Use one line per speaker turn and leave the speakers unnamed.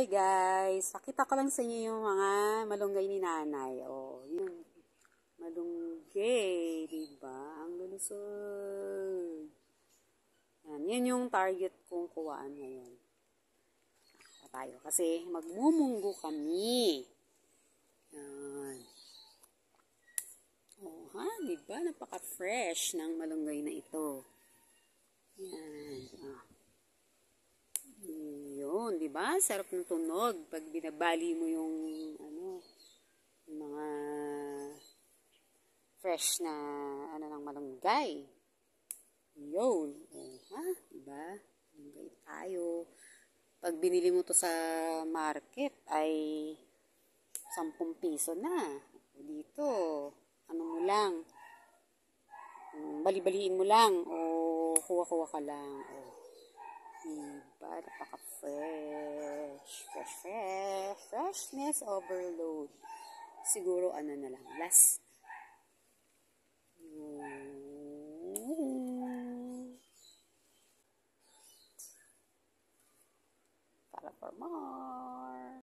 Hi guys! Pakita ko lang sa inyo yung mga malunggay ni nanay. Oh, yun. Malunggay, diba? Ang lulusog. Yan yung target kong kuwaan ngayon. Tayo. Kasi magmumunggo kami. Yan. Oh, ha? Diba? Napaka-fresh ng malunggay na ito. Yan. Ah. Yun, di ba? Sarap ng tunog pag binabali mo yung yung mga fresh na ng malunggay. Yun. Oh, ha? Di ba? Malunggay tayo. Pag binili mo to sa market ay 10 piso na. Dito, mo lang. Bali-baliin mo lang o kuha-kuha ka lang. Oh. Diba? Napaka-fresh. Freshness overload. Siguro na lang. Last. Para for more.